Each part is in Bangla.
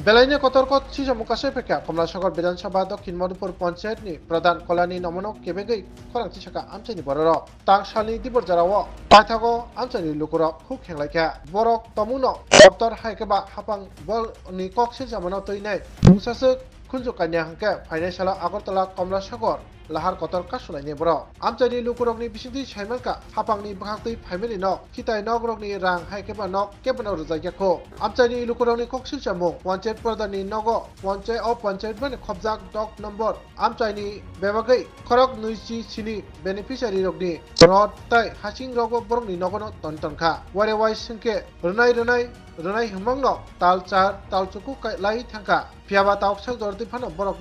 बेलायनि कतरकत सिजमुकासे फेका कमलासागर विधानसभा दक्षिण मधुपुर पंचायतनि प्रधान कलानि नमनो केबेगै खरांथि साका आमचाइनि बरर तांसालनि दिबरजाराव पाइथागो आमचाइनि लुकुर हुक हेंलायखा बरक तमुनो डॉक्टर हाइकेबा हापां बलनि कक्सिल जामानो तैनाय मुसासो खुलजु कान्या हांके फाइनान्सियल आगरतला कमलासागर लाहार कतर कासुलायनि बर आमचाइनि लुकुरकनि बिसिंथि साइमानका हापांनि बाहागै फाइमेलि न खिताय नगरकनि रां हाइकेबा न केबनो रुजायखो आमचाइनि लुकुरकनि कक्सिल जामु पंचायत प्रधाननि नगो पंचायत बने खबजाक डक नम्बर आमचाइनि बेबागै खरक नुइसि सिनि बेनिफिशियारि रगनि रड ताइ हासिं रगो बरंनि नगनो तनतनखा वारे वाइ संके रनाय हिमंग ताल चार ताल चुकु लाई थांखा फियाबा ताव सल दरदि फानो बरक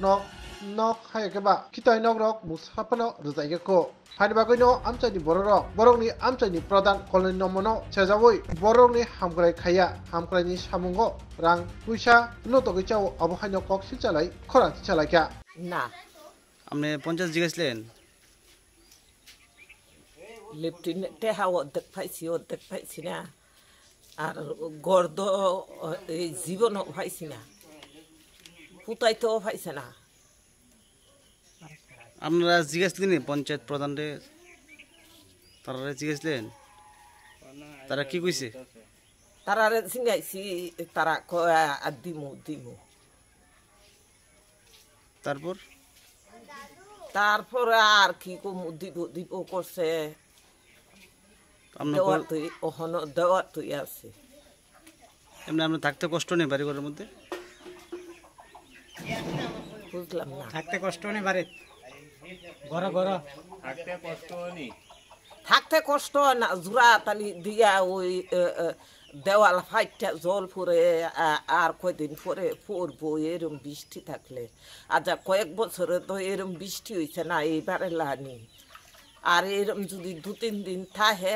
नक हायकेबा खिताय नगरक मुसाफानो रुजायखो फानि बागैनो आमचाइनि बरकनि आमचाइनि प्रधान कलनि नमनो सेजावै बरकनि हामग्राय खाया हामग्रायनि सामुंगो रां पैसा नतगैचाव अबहायनो कक सिलचालाय खरांथि चालायखा ना আপনি 50 জিজ্ঞাসলেন লিপটিন টেহা অর্ধেক পাইছি না আর গর্দ এই জীবনও পাইছি না ফুটাইতেও পাইছে না আপনারা জিজ্ঞাসলেন পঞ্চায়েত প্রধানরে তারা জিজ্ঞাসলেন তারা কি কইছে তারা সিঙ্গাইছি তারা দিমু তারপর আর কি দিব করছে দেওয়ার তুই আছে এমনি আপনার থাকতে কষ্ট নেই বাড়ি ঘরের মধ্যে বুঝলাম না থাকতে কষ্ট নেই বাড়ি ঘর থাকতে কষ্ট না জোড়া তালি দিয়া ওই দেওয়াল ফাইটটা জল পরে আর কয়দিন পরে পড়বো এরম বৃষ্টি থাকলে আচ্ছা কয়েক বছরে তো এরম বৃষ্টি হয়েছে না এইবারে লানি আর এরম যদি 2-3 দিন থাকে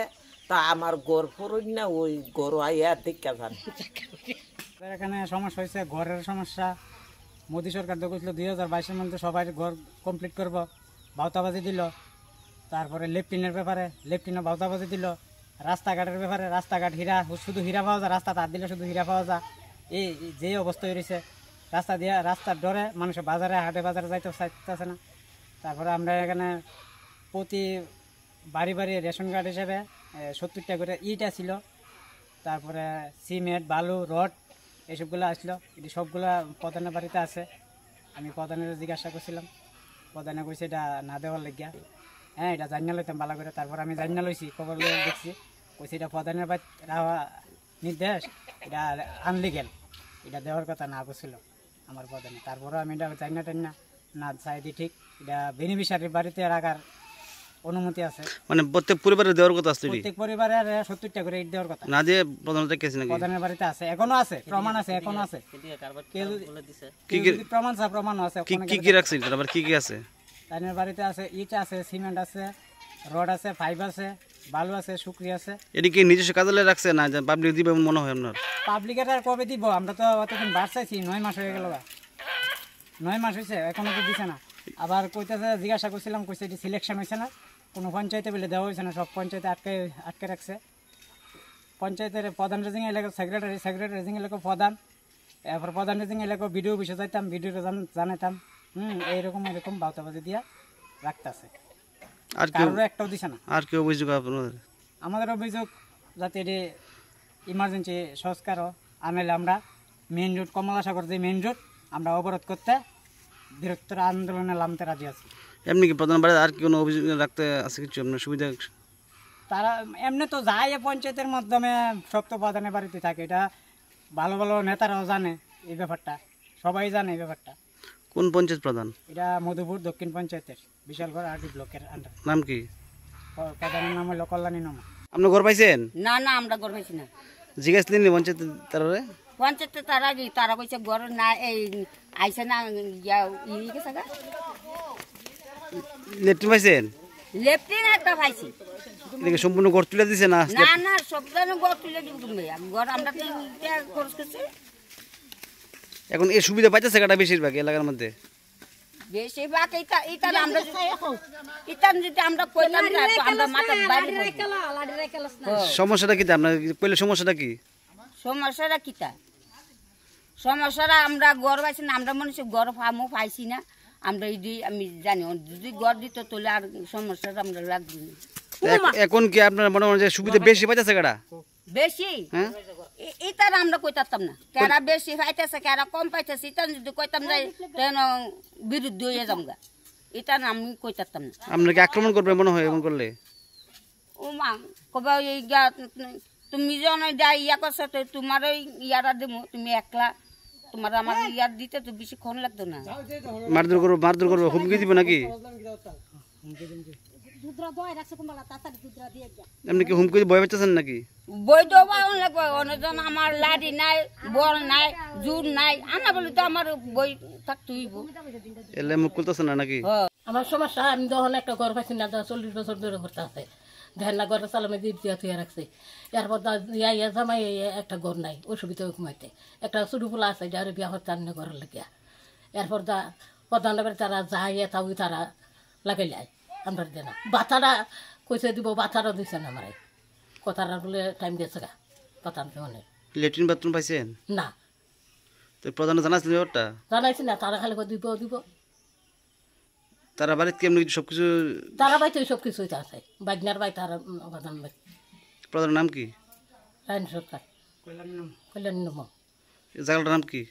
তা আমার গড় পড়ই না ওই গড় আইয়া দেখা যান এখানে সমস্যা হয়েছে ঘরের সমস্যা মোদী সরকার তো কইছিল 2022-এর মধ্যে সবাই ঘর কমপ্লিট করব ভাওতাবাজি দিল তারপরে লেফটিনের ব্যাপারে লেফটিনও ভাওতাবাজি দিল রাস্তাঘাটের ব্যাপারে রাস্তাঘাট শুধু হীরা পাওয়া যায় রাস্তা তার দিলে শুধু হীরা পাওয়া যায় এই যে অবস্থা হয়েছে রাস্তার ডরে মানুষের হাটে বাজারে যাইতে চাইতেছে না তারপরে আমরা এখানে প্রতি বাড়ি রেশন কার্ড হিসেবে 70টা করে ইটা ছিল তারপরে সিমেন্ট বালু রড এসবগুলো আসলো এটি সবগুলো প্রধানের বাড়িতে আছে আমি প্রধানের জিজ্ঞাসা করছিলাম প্রধানে কইছে এটা না দেওয়ার লেগিয়া হ্যাঁ এটা জানিয়ে লইতাম ভালো করে তারপর আমি জানিয়ে লইছি খবর দেখছি কইছে এটা প্রধানের বাড়ি নির্দেশ এটা আনলিগেল এটা দেওয়ার কথা না বলছিল আমার প্রধানে তারপরে আমি এটা জানিয়ে টাইনা না চাইদি ঠিক এটা বেনিফিশিয়ারির বাড়িতে রাখার অনুমতি আছে মানে প্রত্যেক পরিবারে দেওয়ার কথা আছে প্রত্যেক পরিবারের 70টা করে ইট দেওয়ার কথা না দিয়ে প্রধানের কাছে নাকি প্রধানের বাড়িতে আছে এখনো আছে প্রমাণ আছে এখনো আছে কি প্রমাণ আছে কি রাখছে আবার কি আছে তাদের বাড়িতে আছে ইট আছে সিমেন্ট আছে রড আছে ফাইভ আছে বালু আছে শুকরি আছে এটি কি নিজস্ব কাজে রাখছে না পাবলিক দিবে মনে হয় আপনার পাবলিকের আর কবে দিব আমরা তো অতদিন বাড়ছাইছি 9 মাস হয়ে গেল 9 মাস হয়েছে এখনো তো দিছে না আবার কইতেছে জিজ্ঞাসা করছিলাম কইছে এটি সিলেকশন হয়েছে না কোনো পঞ্চায়েতে বলে দেওয়া হয়েছে না সব পঞ্চায়েতে আটকে রাখছে পঞ্চায়েতের প্রধান রেজিং এলাকা সেক্রেটারি রেজিং এলাকা প্রধান এরপর প্রধান রেজিং এলাকা ভিডিও বিষয় যাইতাম ভিডিও জানাতাম এরকম ভাওতাবাজি দিয়া রাখতেছে আর কারোর একটাও দিছে না আর কি অভিযোগ আপনাদের আমাদের অভিযোগ যাতে এটি ইমার্জেন্সি সংস্কার আনলে আমরা মেইন রোড কমলাসাগর যে মেইন রোড আমরা অবরোধ করতে বৃহত্তর আন্দোলনে নামতে রাজি আছি এমনি কি প্রধান বাড়ি আর কি কোনো অভিযোগ রাখতে আছে কিছু আপনার সুবিধা তারা এমনি তো যায় পঞ্চায়েতের মাধ্যমে সব তো প্রধানের বাড়িতে থাকে এটা ভালো ভালো নেতারাও জানে এই ব্যাপারটা সবাই জানে এই ব্যাপারটা কোন পঞ্চায়েত প্রধান এটা মধুপুর দক্ষিণ পঞ্চায়েতের বিশালগড় আরডি ব্লকের আন্ডার নাম কি প্রধানের নাম হলো কল্যাণী নমা আপনি ঘর পাইছেন না আমরা ঘর পাইছি না জিজ্ঞাসলেন পঞ্চায়েত পঞ্চায়েতে তারা কইছে ঘর না এই আইছে না গেছে লেট্রিন পাইছেন লেফটিন একটা পাইছি এদিকে সম্পূর্ণ ঘর তুলে দিছে না না সব ঘর তুলে দিব তুমি ঘর আমরা খরচ করছি এখন এই সুবিধা পাইতেছে কাটা বেশিরভাগ এলাকার মধ্যে বেশিরভাগ এটা আমরা কইলাম আমরা মাথার বাড়ি সমস্যাটা কি আপনার কইলে সমস্যাটা কি সমস্যাটা কিতা সমস্যাটা আমরা গড় পাইছি না, আমরা মনে হচ্ছে গড় ফার্মও পাইছি না। আমরা আমি জানি যদি গড় দিত তাহলে আর সমস্যাটা আমরা লাগবে না। এখন কি আপনার মনে হয় যে সুবিধা বেশি পাইতেছে কাটা বেশি এটার আমরা কইতাম না, কেরা বেশি পাইতেছে কেরা কম পাইতেছে, এটা যদি কইতাম যাই তেন বিরুদ্ধে হয়ে যামগা, এটা আমি কইতাম না। আপনাকে আক্রমণ করবে মনে হয় এমন করলে? ও মা কবে এই তুমি যখন ইয়া করছো তো তোমার ওই ইয়ারা দেবো, তুমি একলা তোমার আমার ইয়ার দিতে তো বেশিক্ষণ লাগতো না। মারধর করবো হুমকি দিব নাকি? এমনি কি হুমকি ভয় পাচ্ছেন নাকি? বই দেওয়া লাগবে, অনেকজন আমার লাঠি নাই, বল নাই, জোর নাই, আনা বলে তো আমার বই থাকতে হইব। এলে মুখ খুলতেছে না নাকি? আমার সমস্যা, আমি যখন একটা ঘর পাইছি না 40 বছর ধরে করতে আছে, দেখেন না ঘরের চালামে দিয়ে থুয়ে রাখছে। এরপর ইয়া জামাই একটা ঘর নাই, অসুবিধা ঘুমাইতে একটা ছোটো ফুলা আছে যারা বিয়া করতে আনে ঘরের লাগিয়া। এরপর প্রধান তারা যাই তাও তারা লাগাই যায়, আমরা দিয়ে না। বাচ্চারা কইসে দিব, বাচ্চারাও দিচ্ছে না আমার কথাটা বলে টাইম দিয়েছে গা প্রধান অনেক। ল্যাট্রিন বাথরুম পাইছেন না? তো প্রধান জানাচ্ছেন ব্যাপারটা? জানাইছি না, তারা খালি দিব। তারা বাড়িতে কেমন সবকিছু তারা বাইতে সব কিছু আছে, বাগনার বাই তারা প্রধান বাই। প্রধানের নাম কি? রায়ন সরকার, কল্যাণ নম। জায়গাটার নাম কি?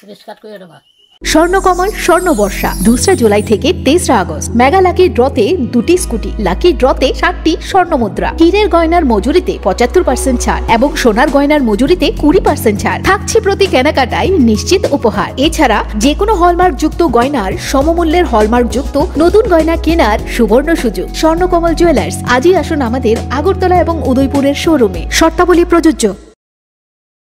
রেস্কার করে দেবা। স্বর্ণকমল স্বর্ণবর্ষা 2 জুলাই থেকে 23 আগস্ট। মেগা লাকি ড্রতে 2টি স্কুটি, লাকি ড্রতে 7টি স্বর্ণমুদ্রা, হীরের গয়নার মজুরিতে 75% ছাড় এবং সোনার গয়নার মজুরিতে 20% ছাড় থাকছে প্রতি কেনাকাটায় নিশ্চিত উপহার। এছাড়া যে কোনো হলমার্ক যুক্ত গয়নার সমমূল্যের হলমার্ক যুক্ত নতুন গয়না কেনার সুবর্ণ সুযোগ। স্বর্ণকমল জুয়েলার্স, আজই আসুন আমাদের আগরতলা এবং উদয়পুরের শোরুমে। শর্তাবলী প্রযোজ্য।